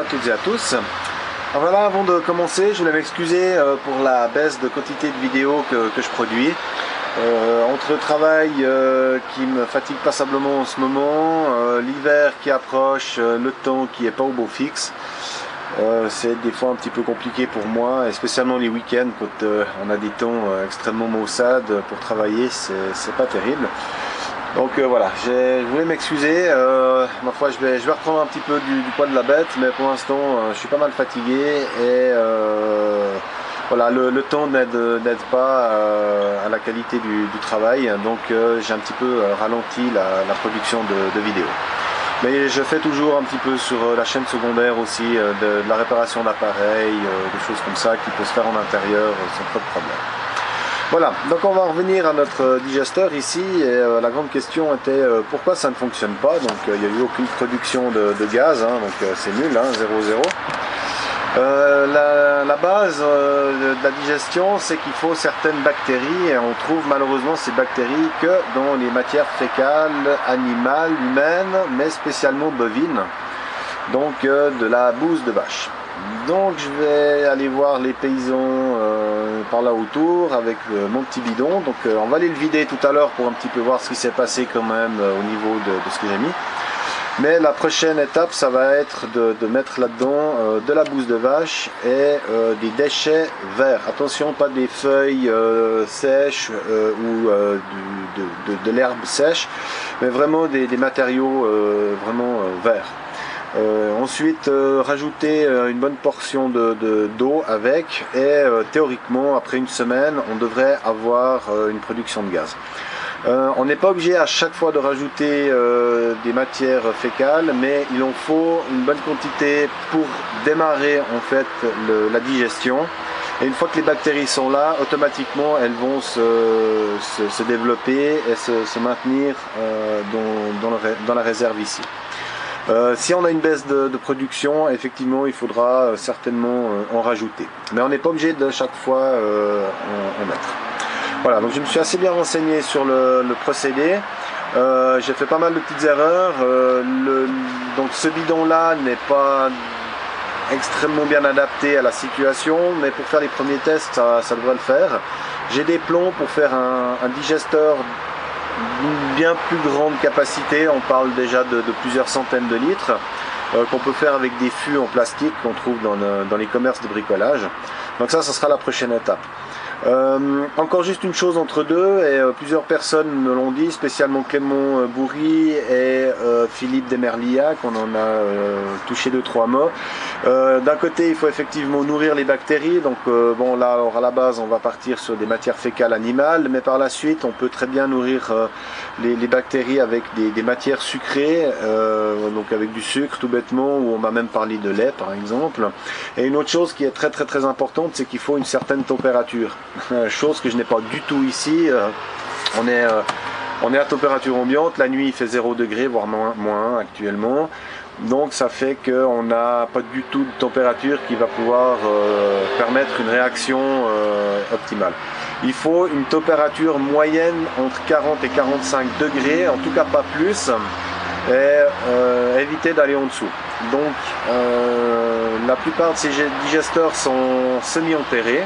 à toutes et à tous. Alors voilà, avant de commencer, je voulais m'excuser pour la baisse de quantité de vidéos que je produis. Entre le travail qui me fatigue passablement en ce moment, l'hiver qui approche, le temps qui n'est pas au beau fixe, c'est des fois un petit peu compliqué pour moi, et spécialement les week-ends quand on a des temps extrêmement maussades pour travailler, c'est pas terrible. Donc voilà, je voulais m'excuser, ma foi je vais reprendre un petit peu du poids de la bête, mais pour l'instant je suis pas mal fatigué et voilà, le temps n'aide pas à la qualité du travail, donc j'ai un petit peu ralenti la production de vidéos. Mais je fais toujours un petit peu sur la chaîne secondaire aussi, de la réparation d'appareils, des choses comme ça qui peut se faire en intérieur sans trop de problème. Voilà, donc on va revenir à notre digesteur ici, et la grande question était pourquoi ça ne fonctionne pas. Donc il n'y a eu aucune production de gaz, hein, donc c'est nul, hein, 0,0. La base de la digestion, c'est qu'il faut certaines bactéries, et on trouve malheureusement ces bactéries que dans les matières fécales, animales, humaines, mais spécialement bovines, donc de la bouse de vache. Donc je vais aller voir les paysans par là autour avec mon petit bidon. Donc on va aller le vider tout à l'heure pour un petit peu voir ce qui s'est passé quand même au niveau de ce que j'ai mis. Mais la prochaine étape, ça va être de mettre là-dedans de la bouse de vache et des déchets verts. Attention, pas des feuilles sèches ou de l'herbe sèche, mais vraiment des matériaux vraiment verts. Ensuite rajouter une bonne portion d'eau avec, et théoriquement après une semaine on devrait avoir une production de gaz. On n'est pas obligé à chaque fois de rajouter des matières fécales, mais il en faut une bonne quantité pour démarrer en fait la digestion. Et une fois que les bactéries sont là, automatiquement elles vont se développer et se maintenir dans la réserve ici. Si on a une baisse de production, effectivement il faudra certainement en rajouter, mais on n'est pas obligé de chaque fois en mettre. Voilà, donc je me suis assez bien renseigné sur le procédé. J'ai fait pas mal de petites erreurs. Donc ce bidon là n'est pas extrêmement bien adapté à la situation, mais pour faire les premiers tests ça devrait le faire. J'ai des plombs pour faire un digesteur d'une bien plus grande capacité. On parle déjà de plusieurs centaines de litres, qu'on peut faire avec des fûts en plastique qu'on trouve dans les commerces de bricolage. Donc ça sera la prochaine étape. Encore juste une chose entre deux, et plusieurs personnes me l'ont dit, spécialement Clément Bourri et Philippe Desmerliac, on en a touché 2-3 mots. D'un côté il faut effectivement nourrir les bactéries, donc bon là alors à la base on va partir sur des matières fécales animales, mais par la suite on peut très bien nourrir les bactéries avec des matières sucrées, donc avec du sucre tout bêtement, ou on m'a même parlé de lait par exemple. Et une autre chose qui est très importante, c'est qu'il faut une certaine température. Chose que je n'ai pas du tout ici. On est à température ambiante, la nuit il fait 0 degré voire moins actuellement, donc ça fait qu'on n'a pas du tout de température qui va pouvoir permettre une réaction optimale. Il faut une température moyenne entre 40 et 45 degrés, en tout cas pas plus, et éviter d'aller en dessous. Donc la plupart de ces digesteurs sont semi-enterrés,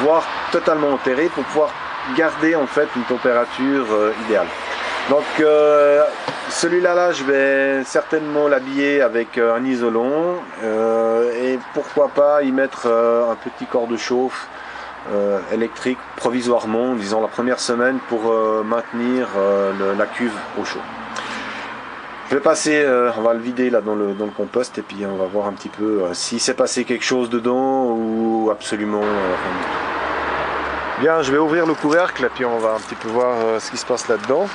voire totalement enterré, pour pouvoir garder en fait une température idéale. Donc celui-là je vais certainement l'habiller avec un isolant, et pourquoi pas y mettre un petit corps de chauffe électrique provisoirement, disons la première semaine, pour maintenir la cuve au chaud. Je vais passer, on va le vider là dans le compost, et puis on va voir un petit peu s'il s'est passé quelque chose dedans ou absolument rien du tout. Bien, je vais ouvrir le couvercle et puis on va un petit peu voir ce qui se passe là-dedans.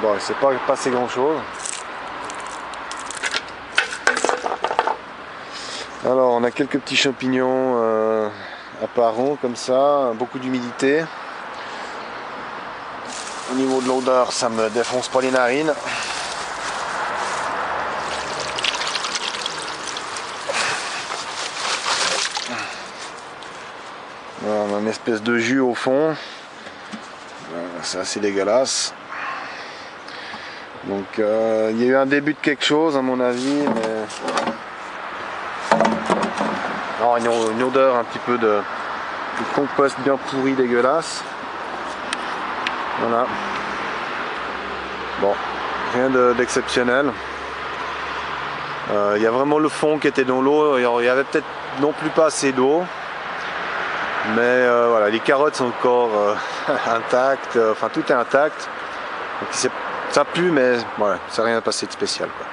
Bon, il s'est pas passé grand chose. Alors on a quelques petits champignons apparents comme ça, beaucoup d'humidité. Au niveau de l'odeur, ça me défonce pas les narines. Voilà, on a une espèce de jus au fond. C'est assez dégueulasse. Donc il y a eu un début de quelque chose à mon avis, mais oh, une odeur un petit peu de compost bien pourri, dégueulasse. Voilà. Bon, rien d'exceptionnel. Il y a vraiment le fond qui était dans l'eau. Il y avait peut-être non plus pas assez d'eau. Mais voilà, les carottes sont encore intactes. Enfin, tout est intact. Donc, ça pue, mais voilà, c'est rien passé de spécial, quoi.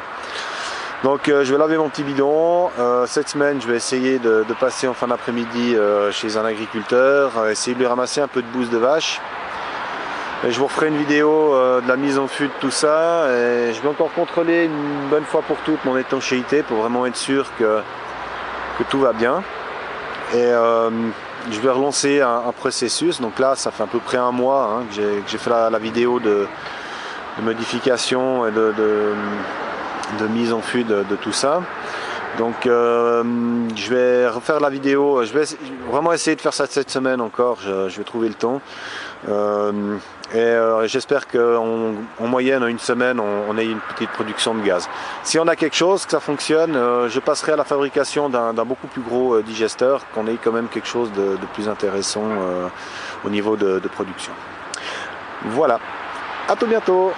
Donc je vais laver mon petit bidon. Cette semaine, je vais essayer de passer en fin d'après-midi chez un agriculteur, essayer de lui ramasser un peu de bouse de vache. Et je vous referai une vidéo de la mise en fût de tout ça. Et je vais encore contrôler une bonne fois pour toutes mon étanchéité pour vraiment être sûr que tout va bien. Et je vais relancer un processus. Donc là, ça fait à peu près un mois hein, que j'ai fait la vidéo de modification et de mise en fût de tout ça. Donc je vais refaire la vidéo, je vais vraiment essayer de faire ça cette semaine encore, je vais trouver le temps. J'espère qu'en moyenne, en une semaine, on ait une petite production de gaz. Si on a quelque chose, que ça fonctionne, je passerai à la fabrication d'un beaucoup plus gros digesteur, qu'on ait quand même quelque chose de plus intéressant au niveau de production. Voilà, à tout bientôt.